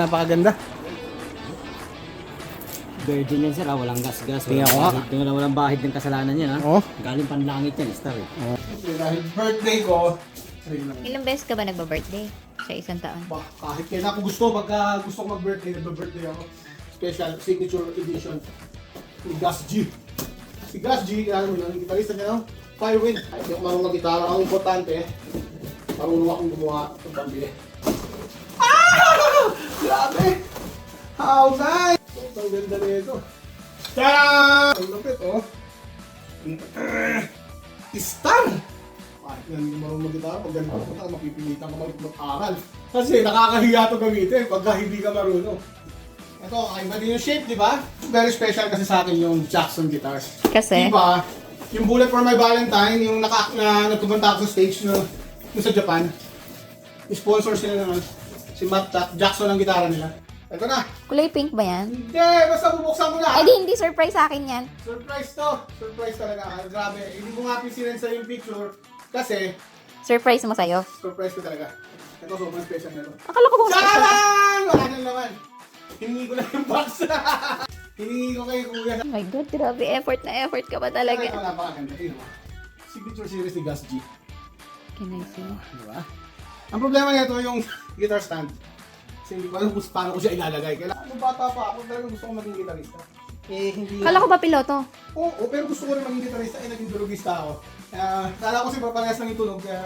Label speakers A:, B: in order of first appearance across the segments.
A: Napakaganda.
B: Virgin yan sir, walang gas-gas.
A: Tingnan ko nga.
B: Walang bahid ng kasalanan yan ha.
A: Oh.
B: Galing panlangit yan, star eh.
A: Dahil birthday ko,
C: Ilang beses ka ba nagba-birthday sa isang taon?
A: kahit kailan ako gusto, pagka gusto ko mag-birthday, nagba-birthday ako. Special signature edition ni Gus G. Si Gus G, kailangan mo yun, gitarista niya, no? Firewind. Ay, hindi ako marunong mag-gitara. Ang importante, marunong akong gumawa ng pambili. Ah! Grabe! How nice! Ang ganda nito. Tara! Ang lupit, oh. Star! Kahit nga hindi marunong mag-gitara, pag ganito ka, mapipilitan ka mag-aral. Kasi nakakahiya ito gamitin pagka hindi ka marunong. Ito, kakaiba din yung shape, di ba? Very special kasi sa akin yung Jackson guitars.
C: Kasi?
A: Diba, yung Bullet for My Valentine, yung nagpupunta ako sa stage no, yung sa Japan. Sponsor sila naman. Si Matt Jackson ang gitara nila. Ito na.
C: Kulay pink ba yan?
A: Hindi, basta bubuksan mo na.
C: Ay di, hindi surprise sa akin yan.
A: Surprise to. Surprise talaga. Grabe. Hindi ko nga pinsinend sa yung picture kasi
C: Surprise mo sa'yo.
A: surprise ko talaga. Ito, sobrang special na ito.
C: Akala ko bang surprise?
A: Charan! Wala nang laman. Hiningi ko lang yung box. Hiningi ko kay kuya.
C: Oh my God, grabe. Effort na effort ka ba talaga?
A: Ito, napakaganda. Tingnan mo. Signature series ni Gus G.
C: Can I see?
A: Diba? Ang problema nito yung guitar stand. Kasi hindi ko alam kung paano ko siya ilalagay. Kailangan nung bata pa ako, talagang gusto ko maging gitarista. Eh, hindi...
C: Akala ko ba piloto?
A: Oo, pero gusto ko rin maging gitarista. Eh, naging durugista ako. Kala ko si parehas lang yung tunog. Kaya,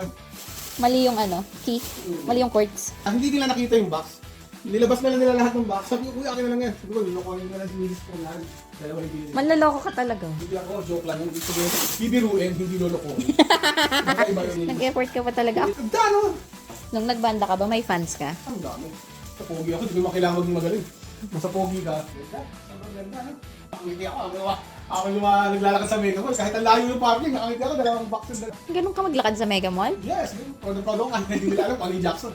C: Mali yung ano, key. Mali yung chords.
A: hindi nila nakita yung box. Nilabas na lang nila lahat ng box. Sabi ko, kuya, akin na lang yan. Sabi ko, nilokohin na lang si Mrs. Polan. Dalawa yung binili.
C: Manloloko ka talaga.
A: Hindi ako, joke lang. Hindi sabihin, bibiruin, hindi lolokohin. Iba yun.
C: Nag-effort ka pa talaga.
A: Ang dano!
C: Nung nagbanda ka ba, may fans ka?
A: Ang dami. Sa pogi ako, hindi ko kailangan maging magaling. Basta pogi ka. Ang ganda, no? Nakangiti ako yung naglalakad sa Mega Mall. Kahit ang layo yung parking, nakangiti ako, dalawang boxes na.
C: Ganun ka maglakad sa Mega Mall?
A: Yes, proud ako kahit hindi nila alam kung ano yung Jackson.